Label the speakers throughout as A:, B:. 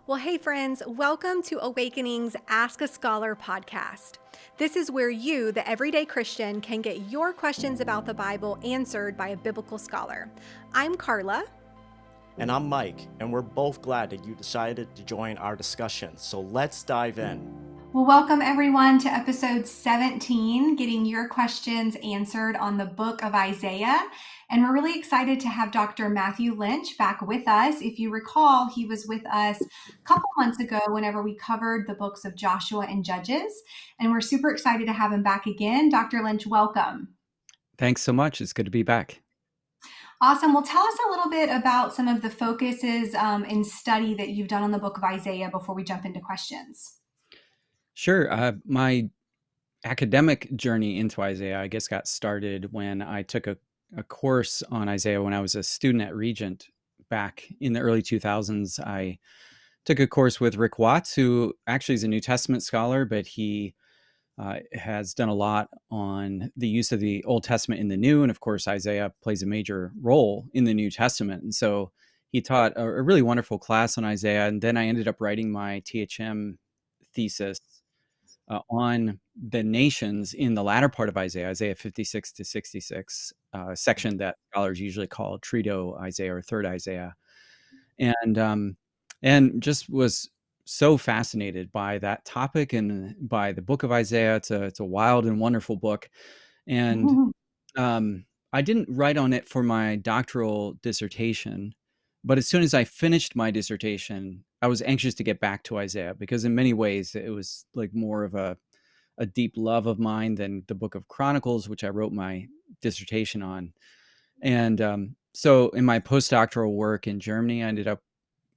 A: Well, hey, friends, welcome to AWKNG's Ask a Scholar podcast. This is where you, the everyday Christian, can get your questions about the Bible answered by a biblical scholar. I'm Carla.
B: And I'm Mike, and we're both glad that you decided to join our discussion. So let's dive in.
A: Well, welcome everyone to episode 17, getting your questions answered on the book of Isaiah. And we're really excited to have Dr. Matthew Lynch back with us. If you recall, he was with us a couple months ago whenever we covered the books of Joshua and Judges. And we're super excited to have him back again. Dr. Lynch, welcome.
C: Thanks so much. It's good to be back.
A: Awesome. Well, tell us a little bit about some of the focuses in study that you've done on the book of Isaiah before we jump into questions.
C: Sure. My academic journey into Isaiah, I guess, got started when I took a course on Isaiah when I was a student at Regent back in the early 2000s. I took a course with Rick Watts, who actually is a New Testament scholar, but he has done a lot on the use of the Old Testament in the New. And of course, Isaiah plays a major role in the New Testament. And so he taught a really wonderful class on Isaiah. And then I ended up writing my THM thesis on the nations in the latter part of Isaiah 56 to 66, section that scholars usually call Trito Isaiah or Third Isaiah, and just was so fascinated by that topic and by the book of Isaiah. It's a wild and wonderful book, and I didn't write on it for my doctoral dissertation, but as soon as I finished my dissertation, I was anxious to get back to Isaiah because in many ways it was like more of a deep love of mine than the book of Chronicles, which I wrote my dissertation on. And so in my postdoctoral work in Germany, I ended up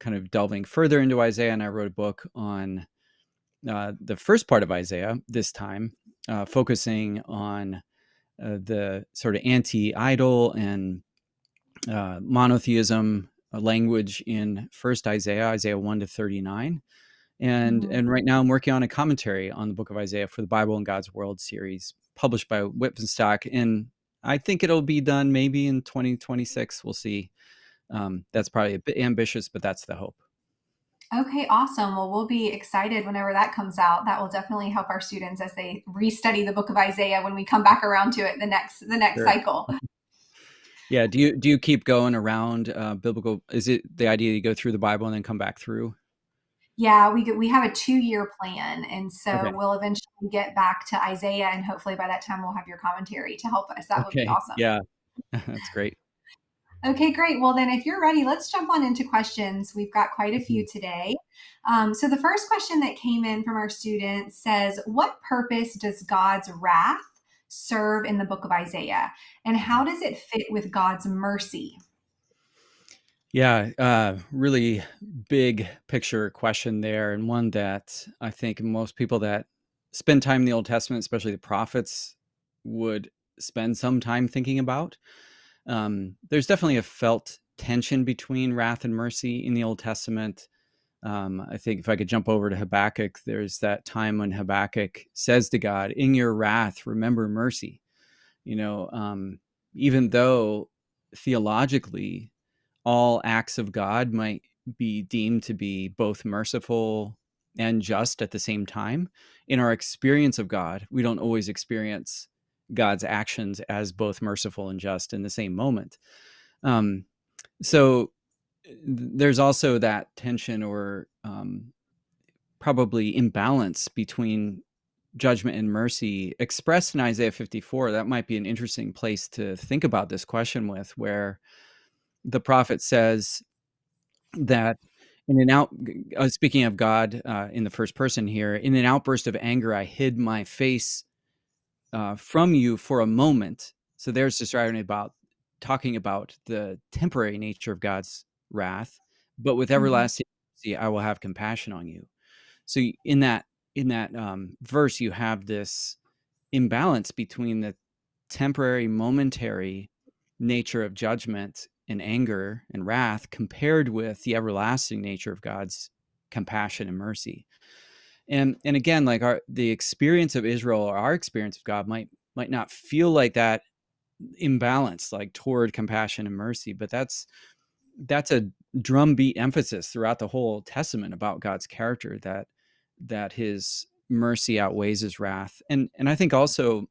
C: kind of delving further into Isaiah, and I wrote a book on the first part of Isaiah this time, focusing on the sort of anti-idol and monotheism language in First Isaiah 1 to 39. And right now I'm working on a commentary on the book of Isaiah for the Bible in God's World series published by Whittenstock. And I think it'll be done maybe in 2026. We'll see. That's probably a bit ambitious, but that's the hope.
A: Okay, awesome. Well, we'll be excited whenever that comes out. That will definitely help our students as they restudy the book of Isaiah when we come back around to it the next
C: Sure.
A: cycle.
C: Yeah. Do you keep going around biblical? Is it the idea you go through the Bible and then come back through?
A: Yeah, we have a 2-year plan, and so
C: Okay.
A: we'll eventually get back to Isaiah, and hopefully by that time we'll have your commentary to help us. That would be
C: Okay.
A: awesome.
C: Yeah. That's great.
A: Okay, great. Well, then if you're ready, let's jump on into questions. We've got quite a few today. So the first question that came in from our student says, what purpose does God's wrath serve in the book of Isaiah? And how does it fit with God's mercy?
C: Yeah, really big picture question there, and one that I think most people that spend time in the Old Testament, especially the prophets, would spend some time thinking about. There's definitely a felt tension between wrath and mercy in the Old Testament. I think if I could jump over to Habakkuk, there's that time when Habakkuk says to God, "In your wrath, remember mercy." You know, even though theologically all acts of God might be deemed to be both merciful and just at the same time, in our experience of God, we don't always experience God's actions as both merciful and just in the same moment. Um, so there's also that tension or probably imbalance between judgment and mercy expressed in Isaiah 54. That might be an interesting place to think about this question with, where the prophet says that in an speaking of God in the first person here, in an outburst of anger, I hid my face from you for a moment. So there's just talking about the temporary nature of God's wrath, but with
A: Mhm.
C: everlasting mercy, I will have compassion on you. So in that verse, you have this imbalance between the temporary, momentary nature of judgment and anger and wrath compared with the everlasting nature of God's compassion and mercy. And again, like the experience of Israel or our experience of God might not feel like that imbalance, like toward compassion and mercy, but that's a drumbeat emphasis throughout the whole Testament about God's character, that his mercy outweighs his wrath. And I think also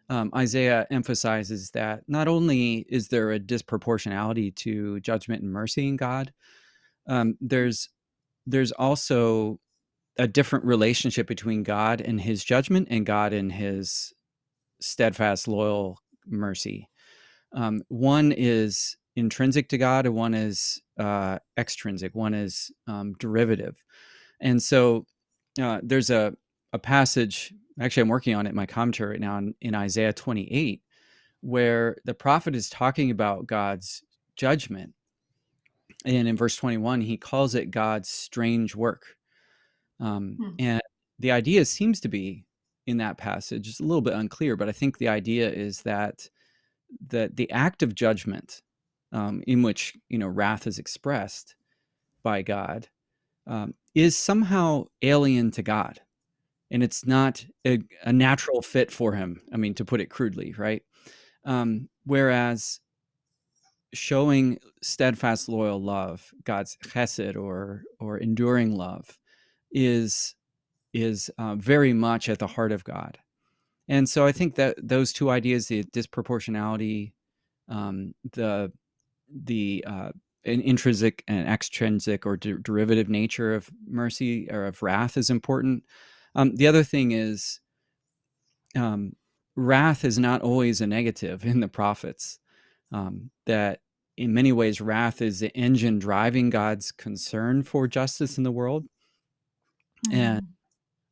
C: Isaiah emphasizes that not only is there a disproportionality to judgment and mercy in God, there's also a different relationship between God and his judgment and God and his steadfast, loyal mercy. One is intrinsic to God, and one is extrinsic. One is derivative. And so there's a passage, actually I'm working on it in my commentary right now, in Isaiah 28, where the prophet is talking about God's judgment. And in verse 21, he calls it God's strange work.
A: Hmm.
C: And the idea seems to be in that passage, it's a little bit unclear, but I think the idea is that the act of judgment, in which wrath is expressed by God, is somehow alien to God, and it's not a natural fit for him. I mean, to put it crudely, right? Whereas showing steadfast, loyal love, God's chesed or enduring love, is very much at the heart of God. And so I think that those two ideas, the disproportionality, the an intrinsic and extrinsic or derivative nature of mercy or of wrath, is important. The other thing is, wrath is not always a negative in the prophets. That in many ways, wrath is the engine driving God's concern for justice in the world, and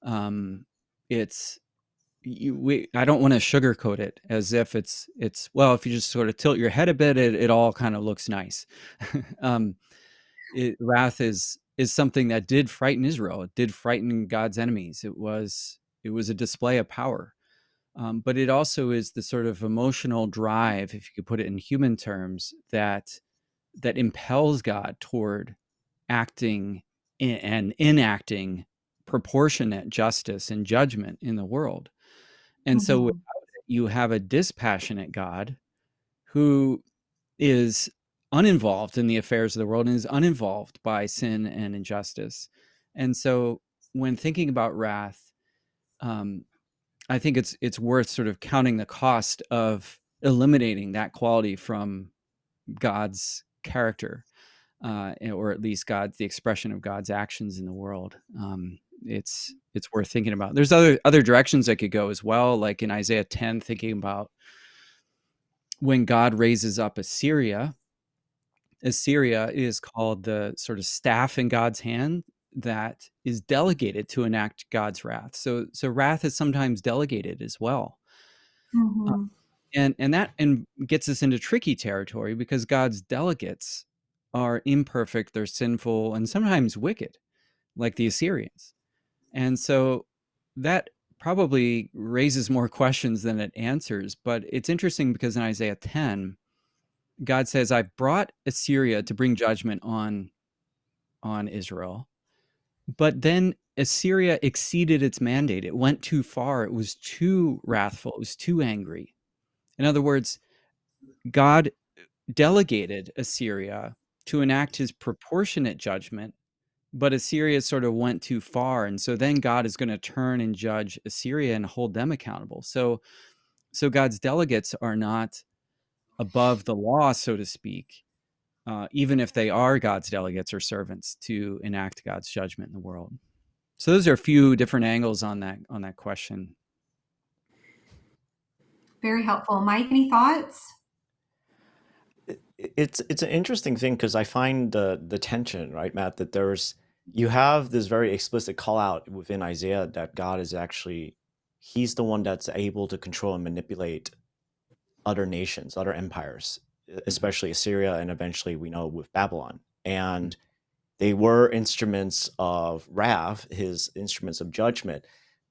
A: Mhm.
C: it's I don't want to sugarcoat it as if it's well, if you just sort of tilt your head a bit, it all kind of looks nice. um, Wrath is something that did frighten Israel. It did frighten God's enemies. It was a display of power. But it also is the sort of emotional drive, if you could put it in human terms, that impels God toward acting and enacting proportionate justice and judgment in the world. And so without
A: Mhm.
C: it, you have a dispassionate God who is uninvolved in the affairs of the world and is uninvolved by sin and injustice. And so when thinking about wrath, um, I think it's worth sort of counting the cost of eliminating that quality from God's character, or at least the expression of God's actions in the world. It's worth thinking about. There's other directions I could go as well, like in Isaiah 10, thinking about when God raises up Assyria. Assyria is called the sort of staff in God's hand that is delegated to enact God's wrath. So wrath is sometimes delegated as well. Uh,
A: Mhm.
C: and that gets us into tricky territory, because God's delegates are imperfect, they're sinful, and sometimes wicked, like the Assyrians. And so that probably raises more questions than it answers. But it's interesting because in Isaiah 10, God says, I brought Assyria to bring judgment on Israel. But then Assyria exceeded its mandate. It went too far. It was too wrathful. It was too angry. In other words, God delegated Assyria to enact his proportionate judgment, but Assyria sort of went too far. And so then God is going to turn and judge Assyria and hold them accountable. So God's delegates are not above the law, so to speak, even if they are God's delegates or servants to enact God's judgment in the world. So those are a few different angles on that question.
A: Very helpful. Mike, any thoughts?
B: It's an interesting thing because I find the tension, right, Matt, that you have this very explicit call out within Isaiah that God is actually he's the one that's able to control and manipulate other nations, other empires,
C: Mhm.
B: especially Assyria and eventually we know with Babylon.
C: Mhm.
B: And they were instruments of wrath, his instruments of judgment.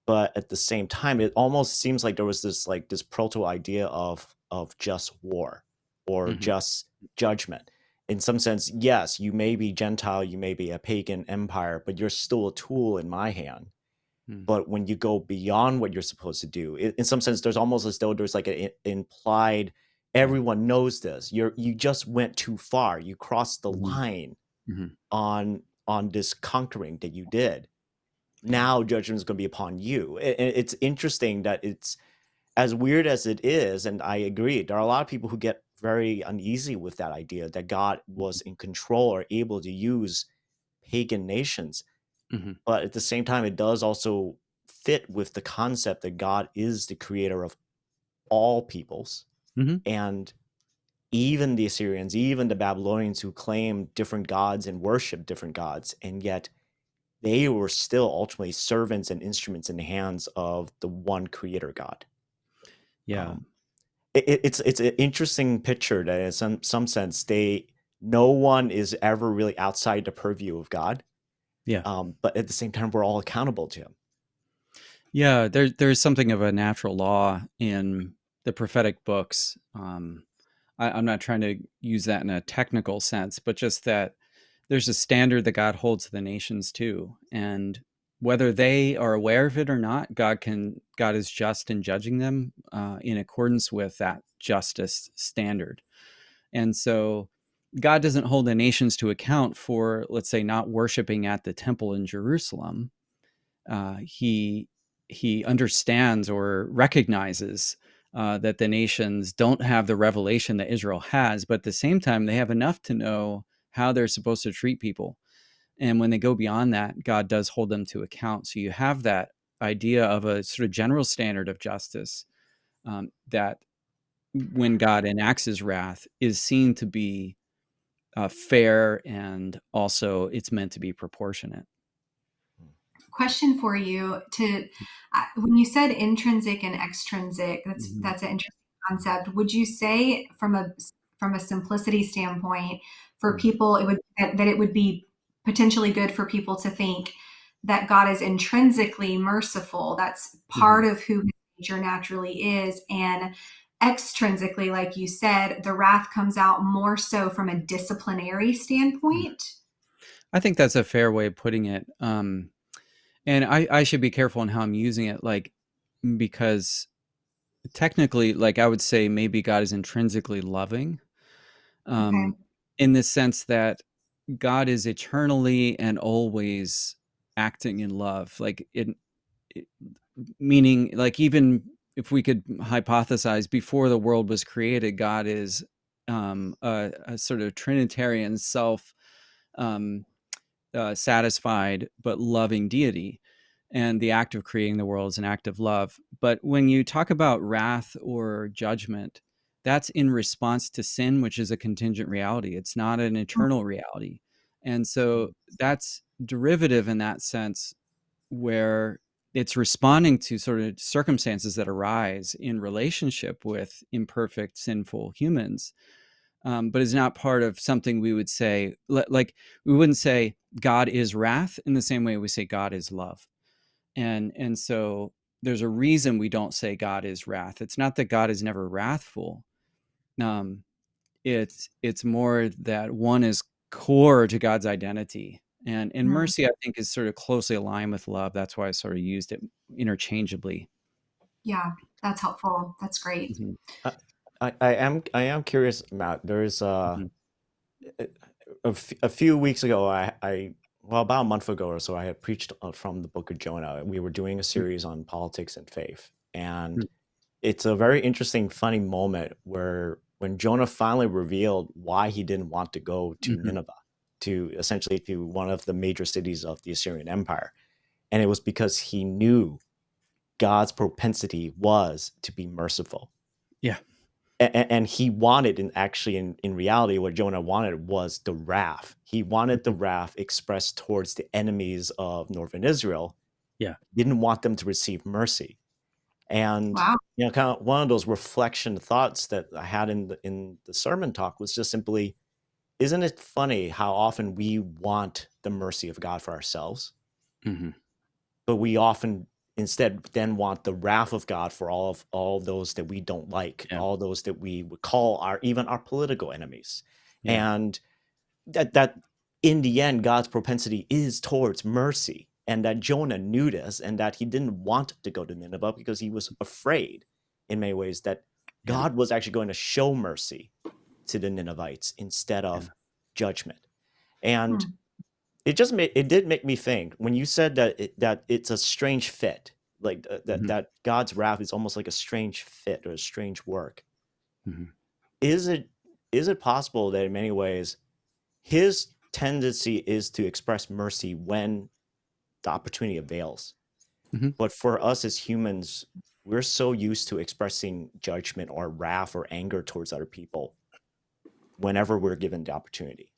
B: But at the same time, it almost seems like there was this proto idea of just war or
C: Mhm.
B: just judgment. In some sense, yes, you may be Gentile, you may be a pagan empire, but you're still a tool in my hand.
C: Mhm.
B: But when you go beyond what you're supposed to do, in some sense, there's almost as though there's like an implied Everyone knows this. You just went too far. You crossed the
C: Mhm.
B: line
C: Mhm.
B: on this conquering that you did.
C: Yeah.
B: Now judgment is going to be upon you. It's interesting that it's as weird as it is, and I agree, there are a lot of people who get very uneasy with that idea that God was in control or able to use pagan nations.
C: Mhm.
B: But at the same time, it does also fit with the concept that God is the creator of all peoples.
C: Mhm.
B: And even the Assyrians, even the Babylonians who claimed different gods and worshiped different gods, and yet they were still ultimately servants and instruments in the hands of the one creator God.
C: Yeah.
B: Um, it's an interesting picture that in some sense no one is ever really outside the purview of God,
C: Yeah.
B: but at the same time we're all accountable to him.
C: Yeah, there's something of a natural law in the prophetic books. I'm not trying to use that in a technical sense, but just that there's a standard that God holds the nations to, and whether they are aware of it or not, God is just in judging them in accordance with that justice standard. And so God doesn't hold the nations to account for, let's say, not worshiping at the temple in Jerusalem. He understands or recognizes that the nations don't have the revelation that Israel has, but at the same time, they have enough to know how they're supposed to treat people. And when they go beyond that, God does hold them to account. So you have that idea of a sort of general standard of justice that when God enacts his wrath is seen to be fair, and also it's meant to be proportionate.
A: Question for you to when you said intrinsic and extrinsic,
C: Mhm.
A: that's an interesting concept. Would you say from a simplicity standpoint for
C: Mhm.
A: people that it would be potentially good for people to think that God is intrinsically merciful? That's part
C: Mhm.
A: of who his nature naturally is, and extrinsically, like you said, the wrath comes out more so from a disciplinary standpoint.
C: I think that's a fair way of putting it. And I should be careful in how I'm using it, like, because technically, like, I would say maybe God is intrinsically loving,
A: Okay.
C: um, in the sense that God is eternally and always acting in love. Like, it meaning, like, even if we could hypothesize before the world was created, God is a sort of Trinitarian self. Um, Satisfied but loving deity. And the act of creating the world is an act of love. But when you talk about wrath or judgment, that's in response to sin, which is a contingent reality. It's not an eternal reality. And so that's derivative in that sense, where it's responding to sort of circumstances that arise in relationship with imperfect, sinful humans, but is not part of something we would say, like, we wouldn't say God is wrath in the same way we say God is love. And so there's a reason we don't say God is wrath. It's not that God is never wrathful. Um, it's more that one is core to God's identity. And
A: Mhm.
C: mercy, I think, is sort of closely aligned with love. That's why I sort of used it interchangeably.
A: Yeah, that's helpful. That's great.
C: Mhm.
B: I, I am curious, Matt. There's
C: Mhm.
B: a few weeks ago, well, about a month ago or so, I had preached from the book of Jonah. We were doing a series on politics and faith, and
C: Mhm.
B: it's a very interesting, funny moment where when Jonah finally revealed why he didn't want to go to
C: Mhm.
B: Nineveh, to essentially to one of the major cities of the Assyrian Empire, and it was because he knew God's propensity was to be merciful.
C: Yeah.
B: And he wanted, and actually in reality what Jonah wanted was the wrath. He wanted the
C: Mhm.
B: wrath expressed towards the enemies of northern Israel,
C: Yeah.
B: didn't want them to receive mercy. And
A: Wow.
B: kind of one of those reflection thoughts that I had in the sermon talk was just simply, isn't it funny how often we want the mercy of God for ourselves,
C: Mhm.
B: but we often instead then want the wrath of God for all those that we don't like,
C: Yeah.
B: all those that we would call our even our political enemies.
C: Yeah.
B: And that in the end God's propensity is towards mercy, and that Jonah knew this, and that he didn't want to go to Nineveh because he was afraid in many ways that
C: Yeah.
B: God was actually going to show mercy to the Ninevites instead of judgment. And
A: Hmm.
B: it did make me think when you said that it's a strange fit, like
C: Mhm.
B: that God's wrath is almost like a strange fit or a strange work.
C: Mhm.
B: Is it possible that in many ways his tendency is to express mercy when the opportunity avails?
C: Mhm.
B: But for us as humans, we're so used to expressing judgment or wrath or anger towards other people whenever we're given the opportunity.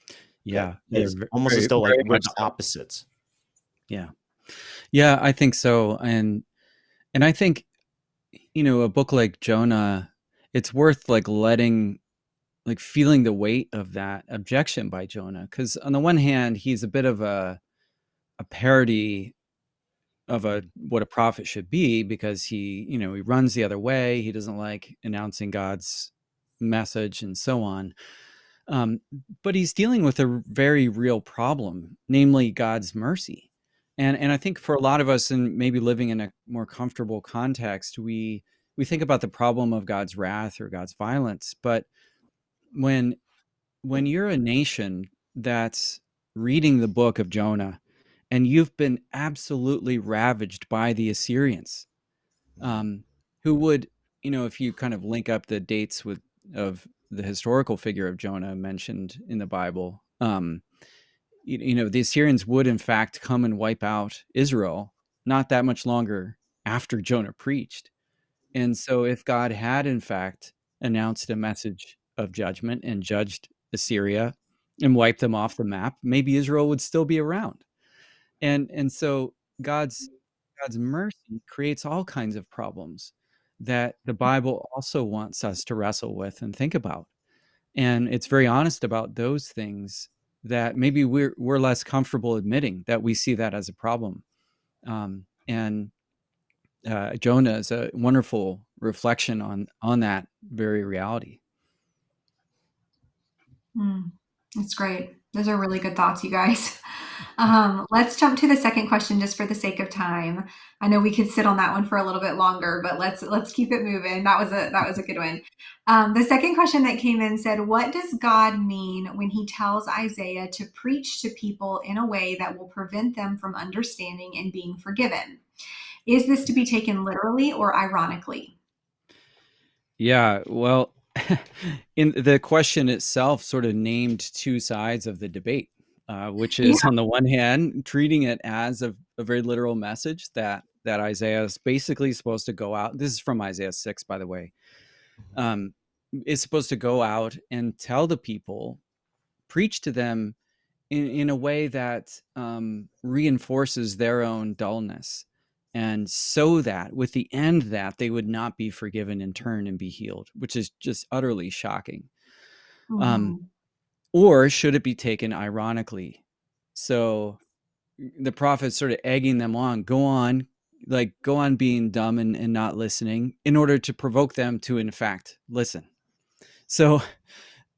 B: That
C: Yeah. Yeah.
B: is almost as
C: Very,
B: though like
C: very
B: we're
C: much
B: the
C: so.
B: opposites.
C: Yeah. Yeah, I think so. And I think, a book like Jonah, it's worth like feeling the weight of that objection by Jonah. Because on the one hand, he's a bit of a parody of what a prophet should be, because he runs the other way. He doesn't like announcing God's message and so on. Um, but he's dealing with a very real problem, namely God's mercy. And I think for a lot of us, and maybe living in a more comfortable context, we think about the problem of God's wrath or God's violence. But when you're a nation that's reading the book of Jonah, and you've been absolutely ravaged by the Assyrians, um, who would, if you kind of link up the dates of the historical figure of Jonah mentioned in the Bible, the Assyrians would in fact come and wipe out Israel not that much longer after Jonah preached. And so if God had in fact announced a message of judgment and judged Assyria and wiped them off the map, maybe Israel would still be around. And so God's mercy creates all kinds of problems that the Bible also wants us to wrestle with and think about. And it's very honest about those things that maybe we're less comfortable admitting that we see that as a problem. And Jonah is a wonderful reflection on that very reality.
A: That's great. Those are really good thoughts, you guys. Let's jump to the second question just for the sake of time. I know we could sit on that one for a little bit longer, but let's keep it moving. That was a good one. The second question that came in said, "What does God mean when He tells Isaiah to preach to people in a way that will prevent them from understanding and being forgiven? Is this to be taken literally or ironically?"
C: Yeah, well, in the question itself sort of named two sides of the debate, which
A: Yeah.
C: is on the one hand treating it as a very literal message that Isaiah is basically supposed to go out. This is from Isaiah 6, by the way. Is supposed to go out and tell the people, preach to them in a way that reinforces their own dullness, and so that with the end that they would not be forgiven in turn and be healed, which is just utterly shocking. Um,
A: Mhm.
C: or should it be taken ironically? So the prophet's sort of egging them on, go on being dumb and not listening in order to provoke them to in fact listen. So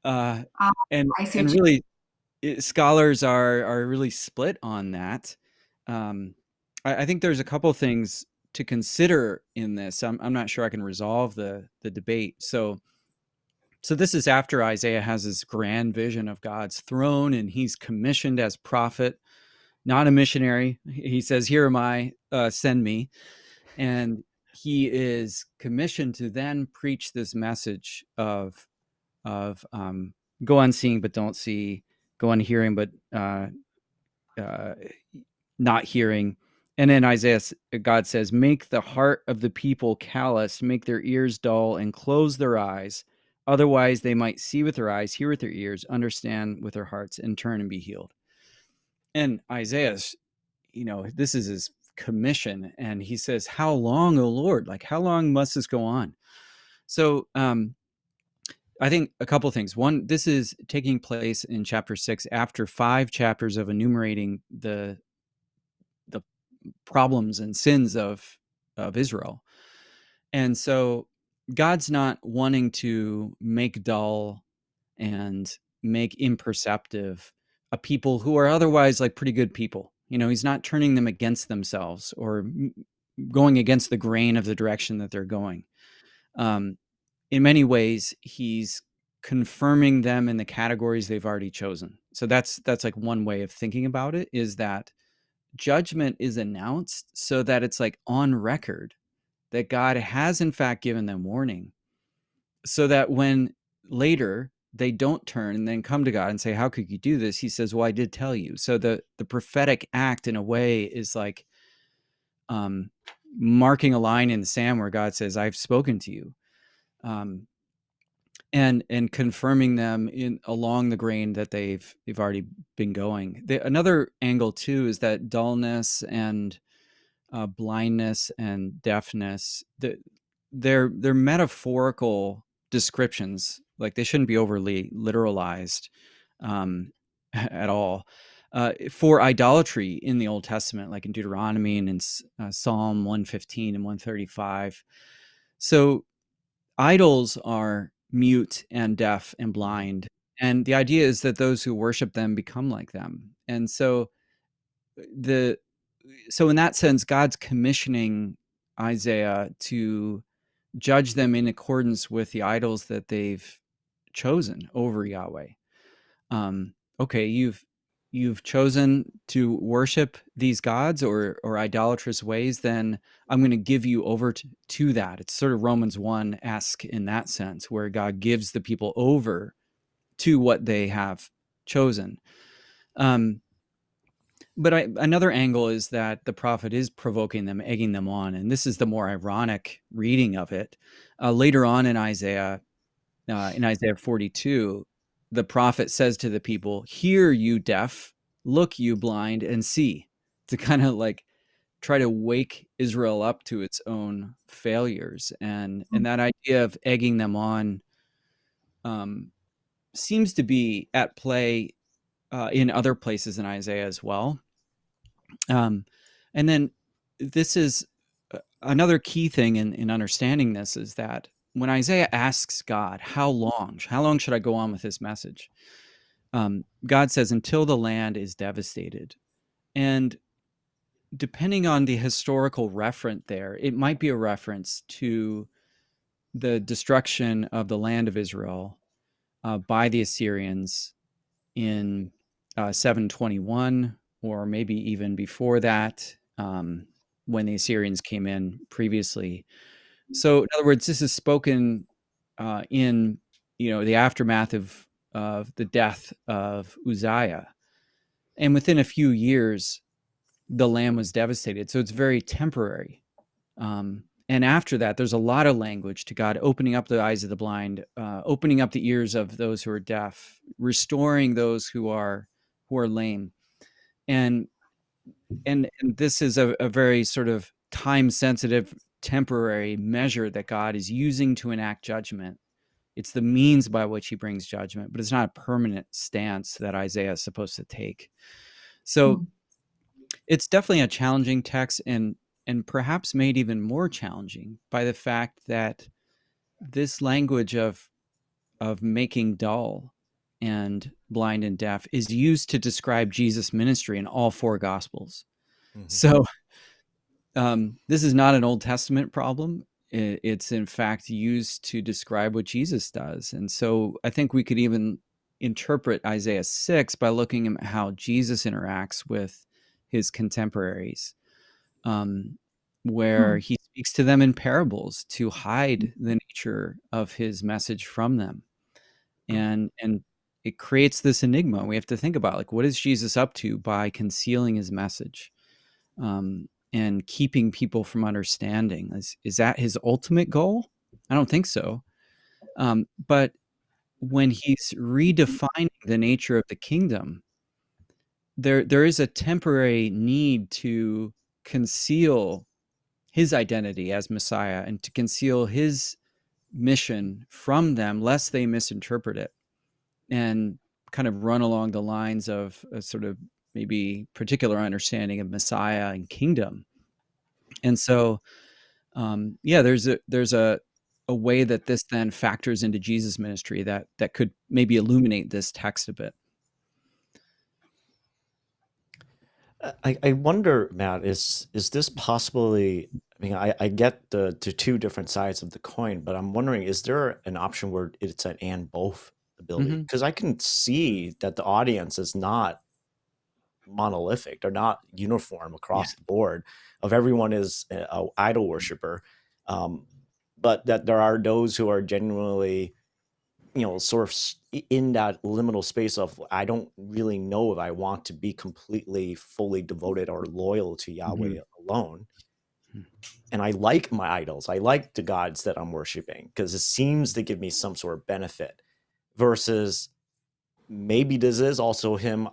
C: uh,
A: Ah,
C: and
A: I see
C: and
A: what you.
C: really scholars are really split on that. Um, I think there's a couple things to consider in this. I'm not sure I can resolve the debate. So this is after Isaiah has this grand vision of God's throne, and he's commissioned as prophet, not a missionary. He says, "Here am I, send me," and he is commissioned to then preach this message of go on seeing but don't see, go on hearing but uh, not hearing. And then God says, "Make the heart of the people callous, make their ears dull, and close their eyes. Otherwise, they might see with their eyes, hear with their ears, understand with their hearts, and turn and be healed." And Isaiah's, this is his commission, and he says, "How long, O Lord? Like, how long must this go on?" So, I think a couple of things. One, this is taking place in chapter 6 after 5 chapters of enumerating the problems and sins of Israel. And so God's not wanting to make dull and make imperceptive a people who are otherwise like pretty good people. He's not turning them against themselves or going against the grain of the direction that they're going. Um, in many ways, he's confirming them in the categories they've already chosen. So that's like one way of thinking about it, is that judgment is announced so that it's like on record that God has in fact given them warning, so that when later they don't turn and then come to God and say, how could you do this? He says, well, I did tell you. So the prophetic act in a way is like marking a line in the sand where God says, I've spoken to you. And confirming them in along the grain that they've already been going. Another angle too is that dullness and blindness and deafness, they're metaphorical descriptions. Like, they shouldn't be overly literalized at all. For idolatry in the Old Testament, like in Deuteronomy and in Psalm 115 and 135. So idols are mute and deaf and blind. And the idea is that those who worship them become like them. And so in that sense, God's commissioning Isaiah to judge them in accordance with the idols that they've chosen over Yahweh. Okay, you've chosen to worship these gods or idolatrous ways, then I'm going to give you over to that. It's sort of Romans 1-esque in that sense, where God gives the people over to what they have chosen. But another angle is that the prophet is provoking them, egging them on, and this is the more ironic reading of it. Later on in Isaiah 42, the prophet says to the people, "Hear, you deaf, look, you blind, and see," to kind of like try to wake Israel up to its own failures. And that idea of egging them on seems to be at play in other places in Isaiah as well. And then this is another key thing in understanding this, is that when Isaiah asks God, how long should I go on with this message? God says, until the land is devastated. And depending on the historical referent there, it might be a reference to the destruction of the land of Israel by the Assyrians in 721, or maybe even before that, when the Assyrians came in previously. So in other words, this is spoken in the aftermath of the death of Uzziah. And within a few years, the land was devastated. So it's very temporary. And after that, there's a lot of language to God opening up the eyes of the blind, opening up the ears of those who are deaf, restoring those who are lame. And this is a very sort of time-sensitive, temporary measure that God is using to enact judgment. It's the means by which he brings judgment, but it's not a permanent stance that Isaiah is supposed to take. So it's definitely a challenging text, and perhaps made even more challenging by the fact that this language of making dull and blind and deaf is used to describe Jesus' ministry in all four Gospels. Mm-hmm. So this is not an Old Testament problem. It's in fact used to describe what Jesus does. And so I think we could even interpret Isaiah 6 by looking at how Jesus interacts with his contemporaries, where he speaks to them in parables to hide the nature of his message from them. And it creates this enigma. We have to think about, like, what is Jesus up to by concealing his message and keeping people from understanding? Is that his ultimate goal? I don't think so. But when he's redefining the nature of the kingdom, there is a temporary need to conceal his identity as Messiah and to conceal his mission from them, lest they misinterpret it and kind of run along the lines of a sort of maybe particular understanding of Messiah and kingdom. And so, there's a way that this then factors into Jesus' ministry that could maybe illuminate this text a bit.
B: I wonder, Matt, is this possibly mean, I get the two different sides of the coin, but I'm wondering, is there an option where it's an and both ability?
C: Hmm.
B: Because I can see that the audience is not monolithic. They're not uniform
C: Yeah.
B: across the board of everyone is a idol worshiper. Um, but that there are those who are genuinely, sort of in that liminal space of, I don't really know if I want to be completely, fully devoted or loyal to
C: Hmm.
B: Yahweh alone. And I like my idols. I like the gods that I'm worshiping because it seems to give me some sort of benefit versus maybe this is also him,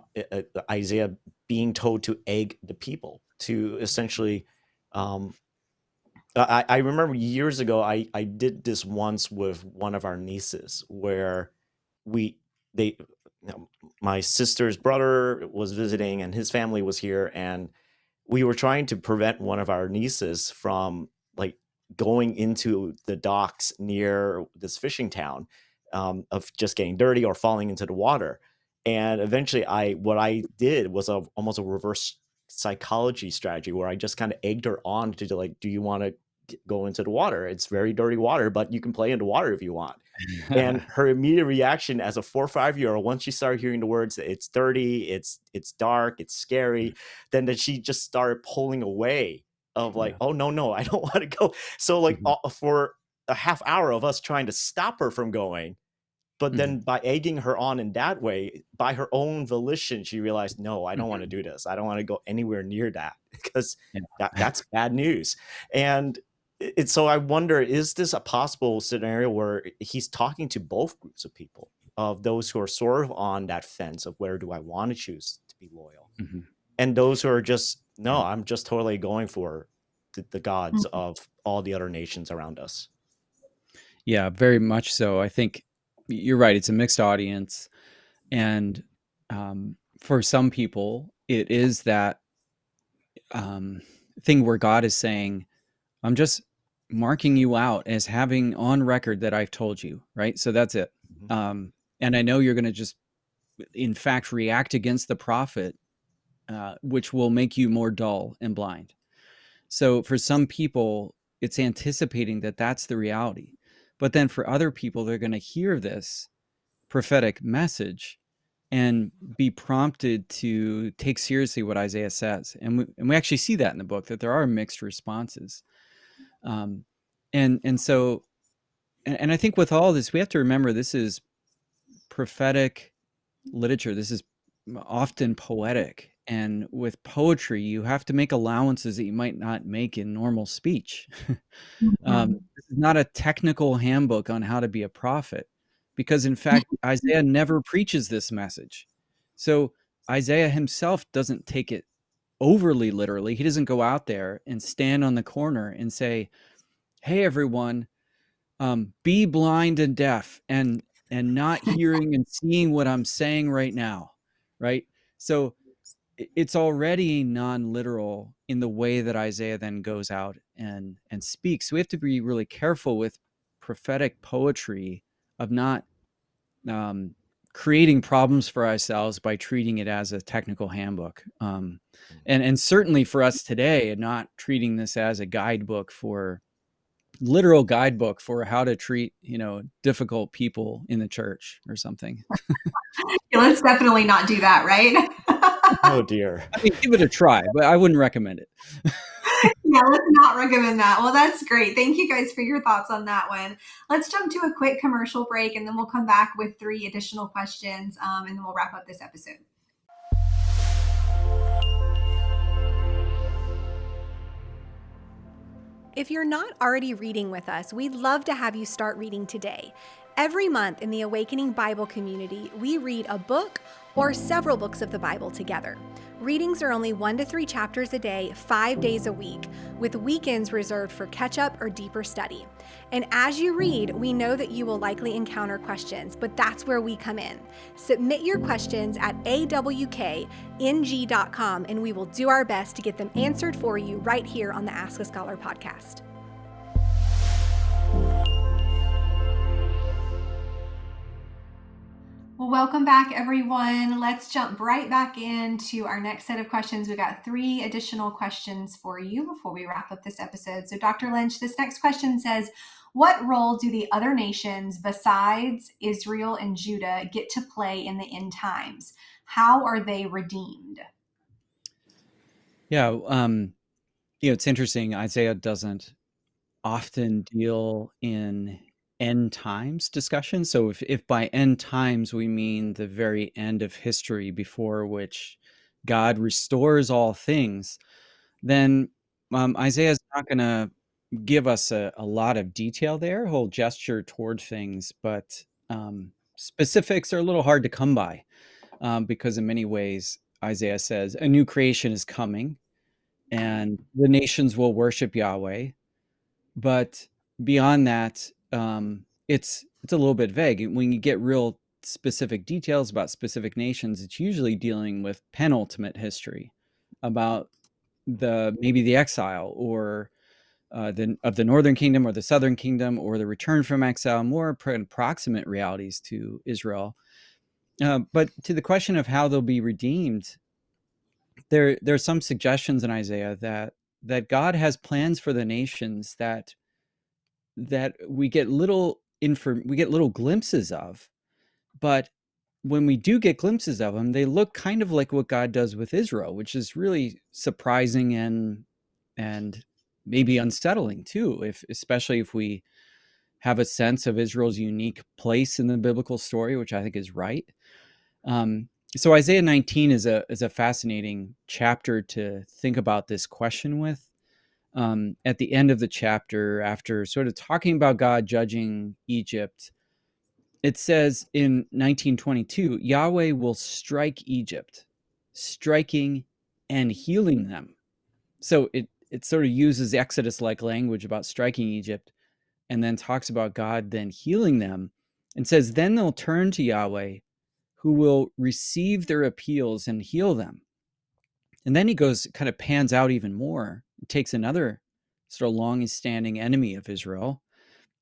B: Isaiah, being told to egg the people to essentially. um, I remember years ago, I did this once with one of our nieces where we they my sister's brother was visiting and his family was here, and we were trying to prevent one of our nieces from like going into the docks near this fishing town, of just getting dirty or falling into the water. And eventually what I did was almost a reverse psychology strategy where I just kind of egged her on to like, do you want to go into the water? It's very dirty water, but you can play in the water if you want. And her immediate reaction as a 4 or 5 year old, once she started hearing the words, it's dirty, it's dark, it's scary, then that she just started pulling away of like,
C: Yeah.
B: oh no, I don't want to go. So like,
C: Hmm.
B: for a half hour of us trying to stop her from going, but
C: Hmm.
B: then by egging her on in that way, by her own volition, she realized, no, I don't want to do this. I don't want to go anywhere near that because
C: Yeah.
B: that's bad news. And so I wonder, is this a possible scenario where he's talking to both groups of people, of those who are sort of on that fence of where do I want to choose to be loyal,
C: Hmm.
B: and those who are just, no,
C: Yeah.
B: I'm just totally going for the gods of all the other nations around us.
C: Yeah, very much so. I think you're right. It's a mixed audience. And for some people, it is that um, thing where God is saying, I'm just marking you out as having on record that I've told you, right? So that's it.
B: Mhm.
C: And I know you're going to just, in fact, react against the prophet, which will make you more dull and blind. So for some people, it's anticipating that that's the reality. But then for other people, they're going to hear this prophetic message and be prompted to take seriously what Isaiah says. And we actually see that in the book, that there are mixed responses. Um, and I think with all this, we have to remember this is prophetic literature. This is often poetic. And with poetry, you have to make allowances that you might not make in normal speech. This is not a technical handbook on how to be a prophet, because in fact, Isaiah never preaches this message. So Isaiah himself doesn't take it overly literally. He doesn't go out there and stand on the corner and say, "Hey, everyone, be blind and deaf and not hearing and seeing what I'm saying right now," right? So it's already non-literal in the way that Isaiah then goes out and speaks. So we have to be really careful with prophetic poetry of not um, creating problems for ourselves by treating it as a technical handbook. And certainly for us today, and not treating this as a guidebook for literal guidebook for how to treat, difficult people in the church or something.
A: Yeah, let's definitely not do that, right?
B: Oh dear.
C: I mean, give it a try, but I wouldn't recommend it.
A: Yeah, let's not recommend that. Well, that's great. Thank you guys for your thoughts on that one. Let's jump to a quick commercial break and then we'll come back with 3 additional questions, and then we'll wrap up this episode. If you're not already reading with us, we'd love to have you start reading today. Every month in the Awakening Bible community, we read a book or several books of the Bible together. Readings are only 1 to 3 chapters a day, 5 days a week, with weekends reserved for catch-up or deeper study. And as you read, we know that you will likely encounter questions, but that's where we come in. Submit your questions at AWKNG.com, and we will do our best to get them answered for you right here on the Ask a Scholar podcast. Well, welcome back, everyone. Let's jump right back into our next set of questions. We got 3 additional questions for you before we wrap up this episode. So, Dr. Lynch, this next question says, what role do the other nations besides Israel and Judah get to play in the end times? How are they redeemed?
C: Yeah, it's interesting. Isaiah doesn't often deal in end times discussion. So if by end times we mean the very end of history before which God restores all things, then Isaiah is not going to give us a lot of detail there. He'll gesture toward things, but specifics are a little hard to come by because in many ways, Isaiah says a new creation is coming and the nations will worship Yahweh. But beyond that, it's a little bit vague. When you get real specific details about specific nations, it's usually dealing with penultimate history about maybe the exile or the northern kingdom or the southern kingdom or the return from exile, more proximate realities to Israel. But to the question of how they'll be redeemed, there's some suggestions in Isaiah that God has plans for the nations that we get little glimpses of, but when we do get glimpses of them, they look kind of like what God does with Israel, which is really surprising and maybe unsettling too, especially if we have a sense of Israel's unique place in the biblical story, which I think is right. So Isaiah 19 is a fascinating chapter to think about this question with. At the end of the chapter, after sort of talking about God judging Egypt, it says in 1922, Yahweh will strike Egypt, striking and healing them. So it sort of uses Exodus-like language about striking Egypt and then talks about God then healing them and says, then they'll turn to Yahweh who will receive their appeals and heal them. And then he kind of pans out even more, takes another sort of long-standing enemy of Israel.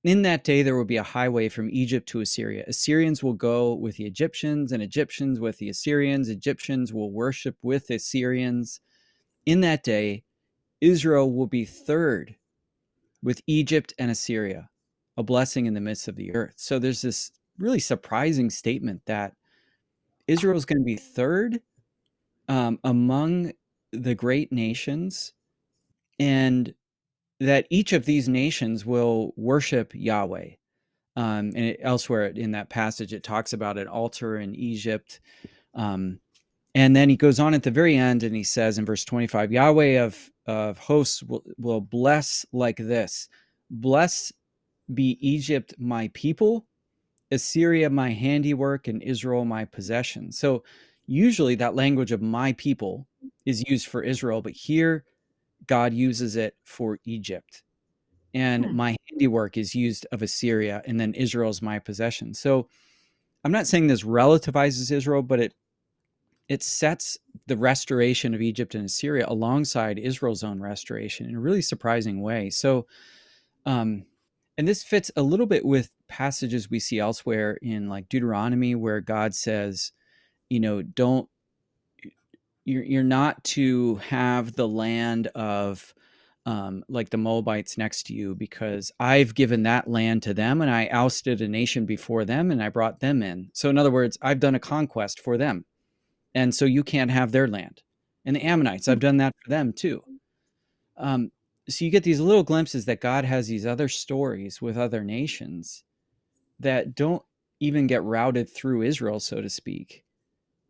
C: In that day, there will be a highway from Egypt to Assyria. Assyrians will go with the Egyptians, and Egyptians with the Assyrians. Egyptians will worship with the Assyrians. In that day, Israel will be third with Egypt and Assyria, a blessing in the midst of the earth. So there's this really surprising statement that Israel is going to be third among the great nations, and that each of these nations will worship Yahweh. And elsewhere in that passage, it talks about an altar in Egypt. And then he goes on at the very end and he says in verse 25, Yahweh of hosts will bless like this. Blessed be Egypt, my people, Assyria, my handiwork, and Israel, my possession. So usually that language of my people is used for Israel, but here God uses it for Egypt. And my handiwork is used of Assyria, and then Israel's my possession. So I'm not saying this relativizes Israel, but it sets the restoration of Egypt and Assyria alongside Israel's own restoration in a really surprising way. So, and this fits a little bit with passages we see elsewhere in like Deuteronomy, where God says, you're not to have the land of like the Moabites next to you, because I've given that land to them and I ousted a nation before them and I brought them in. So in other words, I've done a conquest for them. And so you can't have their land. And the Ammonites, I've done that for them too. So you get these little glimpses that God has these other stories with other nations that don't even get routed through Israel, so to speak,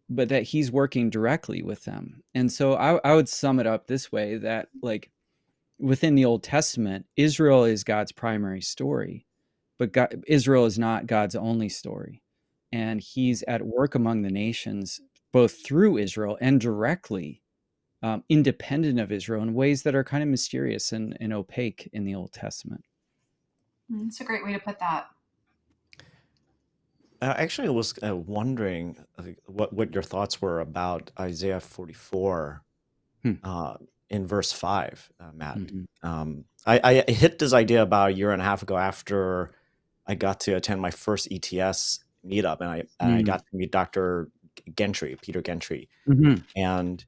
C: but that he's working directly with them. And so I would sum it up this way, that like within the Old Testament, Israel is God's primary story, but Israel is not God's only story. And he's at work among the nations, both through Israel and directly, independent of Israel in ways that are kind of mysterious and opaque in the Old Testament.
A: That's a great way to put that.
B: Actually, I was wondering what your thoughts were about Isaiah 44 in verse 5, Matt.
C: Mm-hmm.
B: I hit this idea about a year and a half ago after I got to attend my first ETS, meetup, and I got to meet Dr. Peter Gentry,
C: Mm-hmm.
B: and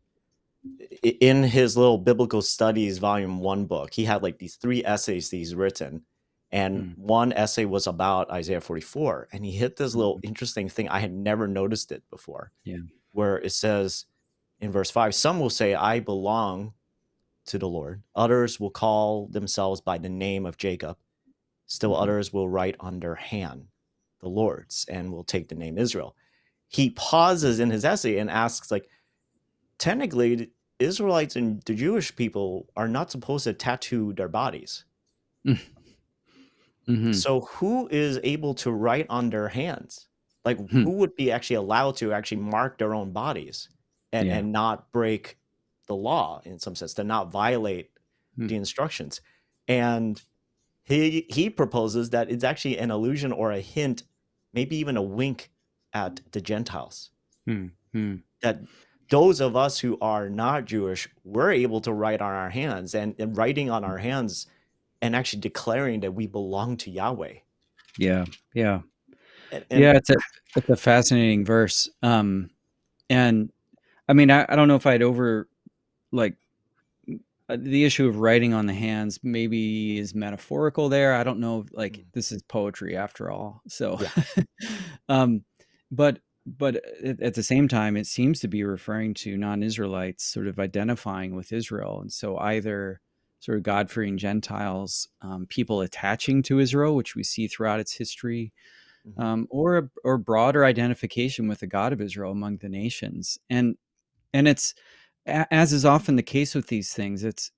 B: in his little biblical studies volume 1 book, he had like these 3 essays that he's written, and one essay was about Isaiah 44, and he hit this little interesting thing. I had never noticed it before.
C: Yeah.
B: Where it says in verse 5, some will say, I belong to the Lord. Others will call themselves by the name of Jacob. Still others will write on their hand the Lord's and will take the name Israel. He pauses in his essay and asks, like, technically, the Israelites and the Jewish people are not supposed to tattoo their bodies.
C: Mm-hmm.
B: So who is able to write on their hands? Like, who would be actually allowed to actually mark their own bodies and not break the law in some sense, to not violate the instructions? And he proposes that it's actually an allusion or a hint, maybe even a wink at the Gentiles. That those of us who are not Jewish, we're able to write on our hands, and writing on our hands and actually declaring that we belong to Yahweh.
C: Yeah.
B: And
C: It's a fascinating verse. And I mean, I don't know if I'd like the issue of writing on the hands maybe is metaphorical there. I don't know. Like, this is poetry after all. So, but at the same time, it seems to be referring to non-Israelites sort of identifying with Israel. And so either sort of God-fearing Gentiles, people attaching to Israel, which we see throughout its history, or broader identification with the God of Israel among the nations. And it's, as is often the case with these things, it's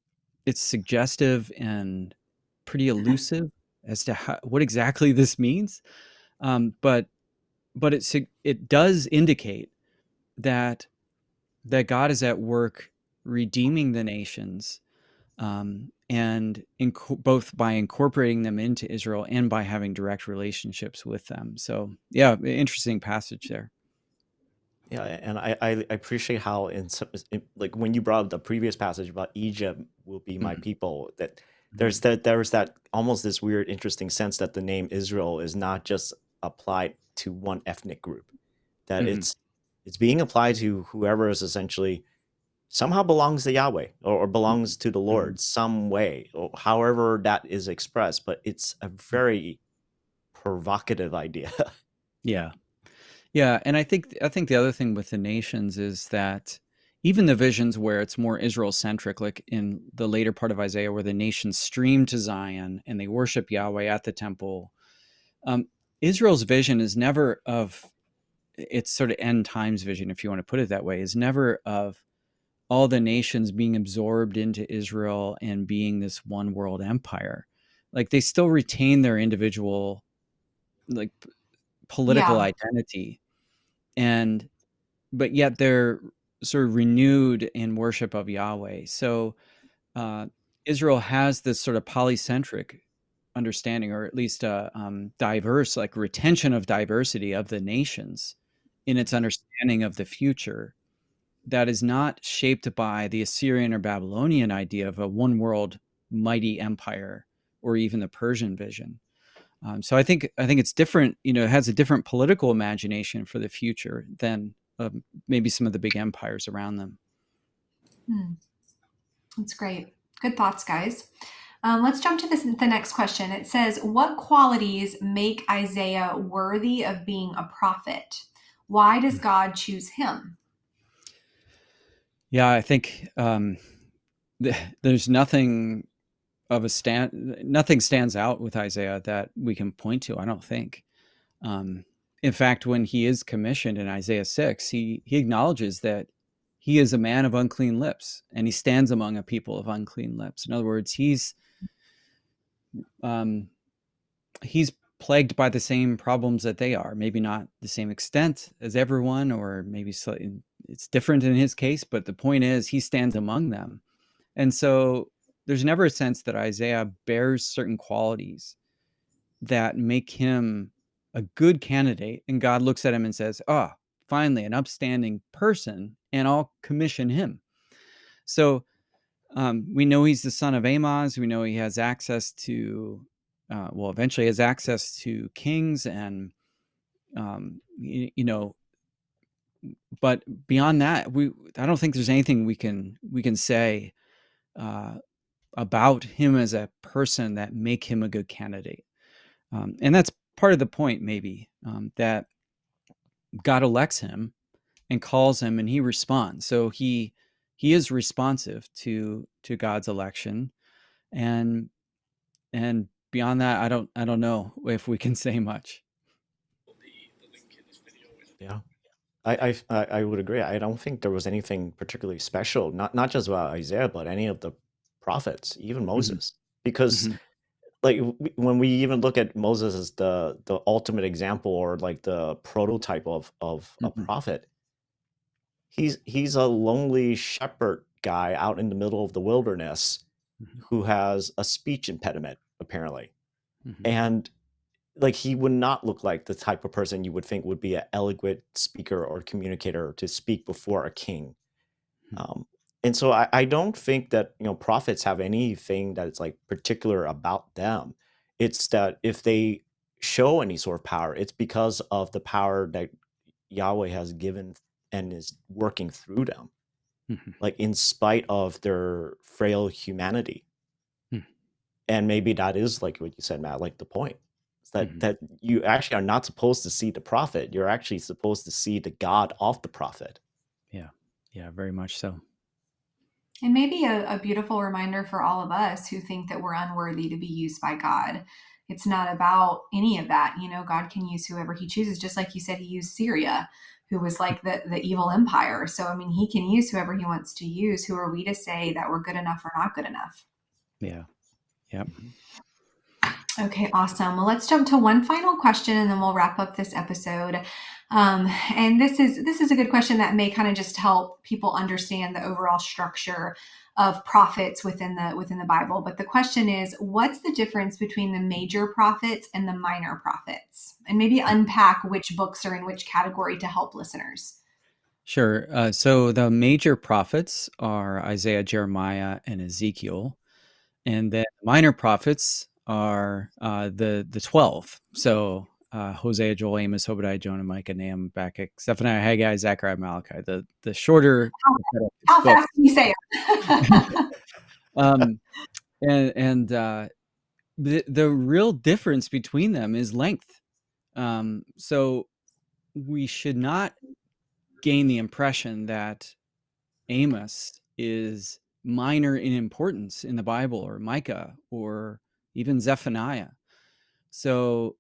C: suggestive and pretty elusive as to what exactly this means. But it does indicate that God is at work redeeming the nations, and both by incorporating them into Israel and by having direct relationships with them. So, yeah, interesting passage there.
B: Yeah, and I appreciate how like when you brought up the previous passage about Egypt will be my people, that there's that almost this weird, interesting sense that the name Israel is not just applied to one ethnic group, that it's being applied to whoever is essentially somehow belongs to Yahweh or belongs to the Lord some way, or however that is expressed. But it's a very provocative idea.
C: Yeah, and I think the other thing with the nations is that even the visions where it's more Israel centric, like in the later part of Isaiah, where the nations stream to Zion and they worship Yahweh at the temple, Israel's vision is never of its sort of end times vision, if you want to put it that way, is never of all the nations being absorbed into Israel and being this one world empire. Like, they still retain their individual, like, political identity, but yet they're sort of renewed in worship of Yahweh. So Israel has this sort of polycentric understanding, or at least diverse, like retention of diversity of the nations in its understanding of the future, that is not shaped by the Assyrian or Babylonian idea of a one world mighty empire, or even the Persian vision. So I think it's different. It has a different political imagination for the future than maybe some of the big empires around them.
A: That's great. Good thoughts, guys. Let's jump to the next question. It says, what qualities make Isaiah worthy of being a prophet? Why does God choose him?
C: Yeah, I think there's nothing stands out with Isaiah that we can point to, I don't think. In fact, when he is commissioned in Isaiah 6, he acknowledges that he is a man of unclean lips, and he stands among a people of unclean lips. In other words, he's plagued by the same problems that they are. Maybe not the same extent as everyone, or maybe slightly, it's different in his case, but the point is he stands among them. And so there's never a sense that Isaiah bears certain qualities that make him a good candidate, and God looks at him and says, finally an upstanding person, and I'll commission him. So we know he's the son of Amos. We know he has access to, eventually has access to kings, and you know, but beyond that, I don't think there's anything we can say uh, about him as a person that make him a good candidate. And that's part of the point, maybe, that God elects him and calls him, and he responds. So he is responsive to God's election, and beyond that, I don't know if we can say much.
B: Yeah. I would agree. I don't think there was anything particularly special, not just about Isaiah, but any of the prophets, even
C: Hmm.
B: Moses. Because
C: Hmm.
B: like when we even look at Moses as the ultimate example or like the prototype of a
C: Hmm.
B: prophet, he's a lonely shepherd guy out in the middle of the wilderness
C: Hmm.
B: who has a speech impediment apparently.
C: Hmm.
B: And like he would not look like the type of person you would think would be an eloquent speaker or communicator to speak before a king. Um, and so I don't think that prophets have anything that's like particular about them. It's that if they show any sort of power, it's because of the power that Yahweh has given and is working through them,
C: Hmm.
B: like in spite of their frail humanity. And maybe that is like what you said, Matt, like the point. Is that
C: Hmm.
B: that you actually are not supposed to see the prophet. You're actually supposed to see the God of the prophet.
C: Yeah, yeah, very much so.
A: And maybe a beautiful reminder for all of us who think that we're unworthy to be used by God. It's not about any of that. God can use whoever he chooses, just like you said, he used Syria, who was like the evil empire. So, I mean, he can use whoever he wants to use. Who are we to say that we're good enough or not good enough?
C: Yeah, yeah.
A: Okay, awesome. Well, let's jump to one final question and then we'll wrap up this episode. And this is a good question that may kind of just help people understand the overall structure of prophets within the Bible. But the question is, what's the difference between the major prophets and the minor prophets? And maybe unpack which books are in which category to help listeners.
C: Sure. So the major prophets are Isaiah, Jeremiah, and Ezekiel, and then minor prophets are the 12. So Hosea, Joel, Amos, Obadiah, Jonah, Micah, Nahum, Habakkuk, Zephaniah, Haggai, Zechariah, Malachi. The shorter
A: How,
C: prophetic
A: how
C: books.
A: fast can you say it?
C: um, and the real difference between them is length. So we should not gain the impression that Amos is minor in importance in the Bible, or Micah, or even Zephaniah. So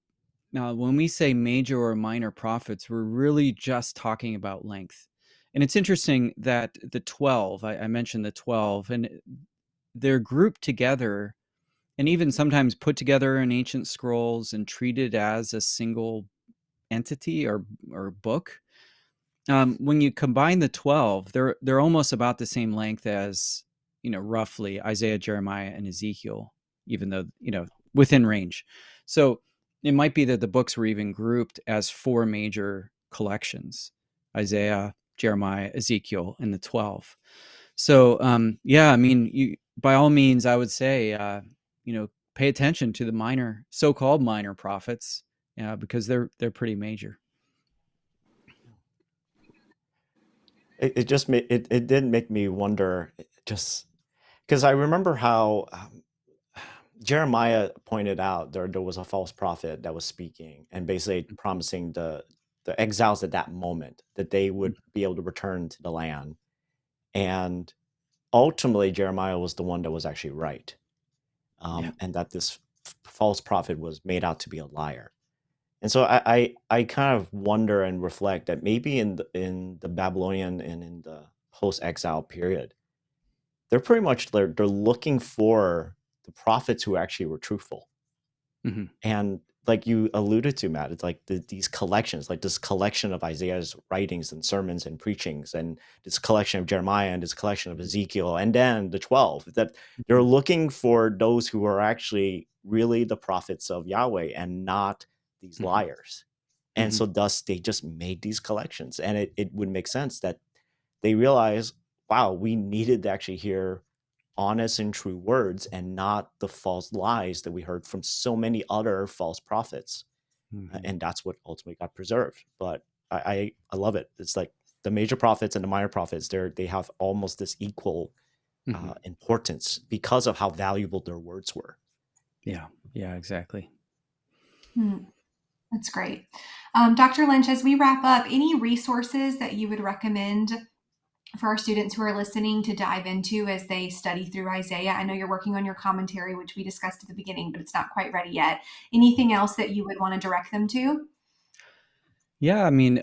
C: now, when we say major or minor prophets, we're really just talking about length. And it's interesting that the 12, I mentioned the 12, and they're grouped together and even sometimes put together in ancient scrolls and treated as a single entity or book. When you combine the 12, they're almost about the same length as, roughly Isaiah, Jeremiah, and Ezekiel, even though, within range. So it might be that the books were even grouped as four major collections: Isaiah, Jeremiah, Ezekiel, and the 12. So yeah, I mean, by all means, I would say, pay attention to the so-called minor prophets, because they're pretty major.
B: It just made it did make me wonder, just because I remember how Jeremiah pointed out there was a false prophet that was speaking and basically promising the exiles at that moment that they would be able to return to the land. And ultimately, Jeremiah was the one that was actually right,
C: Yeah.
B: and that this false prophet was made out to be a liar. And so I kind of wonder and reflect that maybe in the Babylonian and in the post-exile period, they're pretty much they're looking for the prophets who actually were truthful.
C: Hmm.
B: And like you alluded to, Matt, it's like these collections, like this collection of Isaiah's writings and sermons and preachings, and this collection of Jeremiah and this collection of Ezekiel, and then the 12, that they're
C: Hmm.
B: looking for those who are actually really the prophets of Yahweh and not these
C: Hmm.
B: liars. And
C: Hmm.
B: so thus they just made these collections. And it would make sense that they realize, wow, we needed to actually hear honest and true words and not the false lies that we heard from so many other false prophets. and that's what ultimately got preserved. But I love it. It's like the major prophets and the minor prophets, they have almost this equal importance because of how valuable their words were.
C: Yeah, exactly.
A: That's great. Dr. Lynch, as we wrap up, any resources that you would recommend for our students who are listening to dive into as they study through Isaiah? I know you're working on your commentary, which we discussed at the beginning, but it's not quite ready yet. Anything else that you would want to direct them to?
C: Yeah, I mean,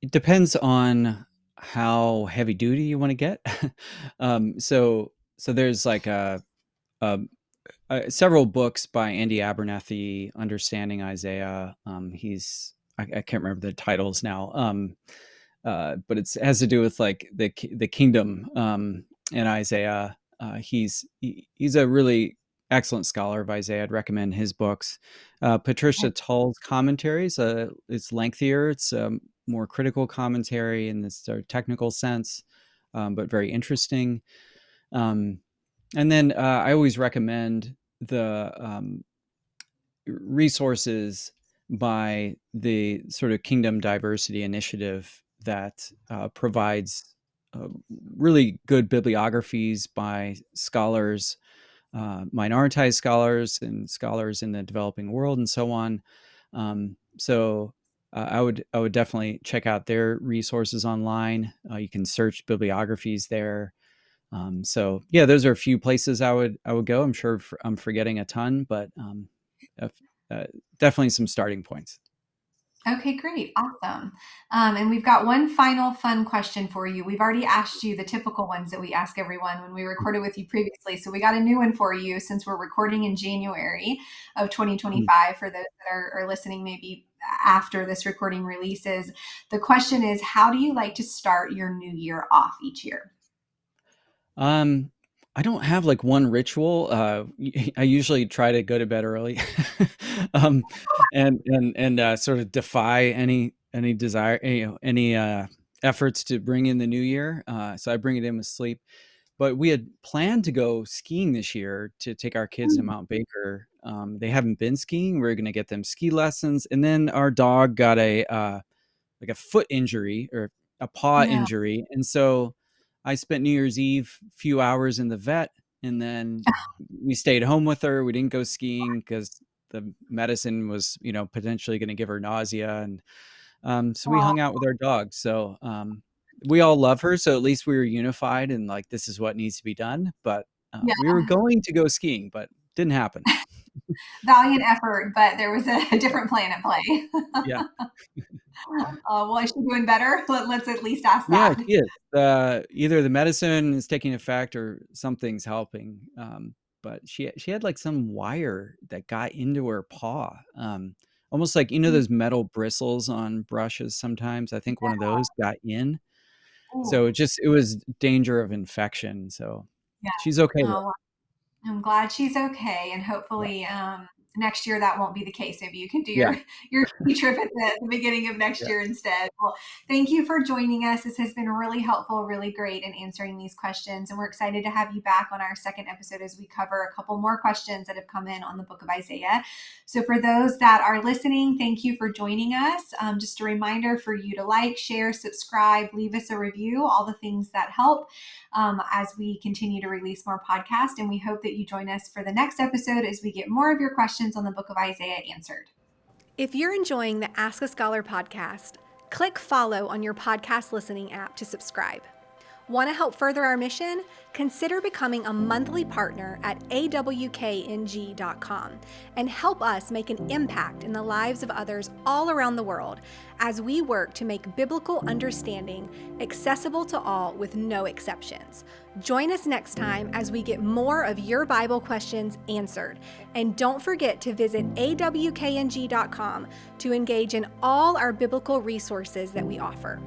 C: it depends on how heavy duty you want to get. So there's like a several books by Andy Abernethy, Understanding Isaiah. I can't remember the titles now, but it has to do with like the kingdom in Isaiah. He's a really excellent scholar of Isaiah. I'd recommend his books. Patricia Tull's commentaries. It's lengthier. It's more critical commentary in this sort of technical sense, but very interesting. And then I always recommend the resources by the sort of Kingdom Diversity Initiative that provides really good bibliographies by scholars, minoritized scholars, and scholars in the developing world, and so on. So I would definitely check out their resources online. You can search bibliographies there. So yeah, those are a few places I would go. I'm sure I'm forgetting a ton, but definitely some starting points.
A: Okay, great. Awesome. And we've got one final fun question for you. We've already asked you the typical ones that we ask everyone when we recorded with you previously. So we got a new one for you since we're recording in January of 2025 for those that are listening maybe after this recording releases. The question is, how do you like to start your new year off each year?
C: I don't have like one ritual. I usually try to go to bed early, um, and sort of defy any desire, any efforts to bring in the new year. So I bring it in with sleep. But we had planned to go skiing this year to take our kids to Mount Baker. They haven't been skiing. We are going to get them ski lessons, and then our dog got like a foot injury or a paw
A: No.
C: injury. And so I spent New Year's Eve a few hours in the vet, and then we stayed home with her. We didn't go skiing because the medicine was, potentially going to give her nausea. And so we hung out with our dog. So we all love her. So at least we were unified and like, this is what needs to be done. But
A: Yeah.
C: we were going to go skiing, but didn't happen.
A: Valiant effort, but there was a different plan at play.
C: Yeah.
A: Well, is she doing better? Let's at least ask
C: Yeah,
A: that.
C: she is. Either the medicine is taking effect or something's helping. But she had like some wire that got into her paw. Almost like those metal bristles on brushes sometimes. I think one of those got in. So
A: Ooh,
C: it was danger of infection. So
A: yeah.
C: she's okay
A: Oh,
C: though.
A: well, I'm glad she's okay, and
C: Yeah.
A: hopefully next year that won't be the case. Maybe you can do
C: Yeah.
A: your ski trip at the beginning of next
C: Yeah.
A: year instead. Well, thank you for joining us. This has been really helpful, really great in answering these questions, and we're excited to have you back on our second episode as we cover a couple more questions that have come in on the book of Isaiah. So for those that are listening, thank you for joining us. Just a reminder for you to like, share, subscribe, leave us a review, all the things that help as we continue to release more podcasts. And we hope that you join us for the next episode as we get more of your questions on the book of Isaiah answered. If you're enjoying the Ask a Scholar podcast, click follow on your podcast listening app to subscribe. Want to help further our mission? Consider becoming a monthly partner at AWKNG.com and help us make an impact in the lives of others all around the world as we work to make biblical understanding accessible to all with no exceptions. Join us next time as we get more of your Bible questions answered. And don't forget to visit AWKNG.com to engage in all our biblical resources that we offer.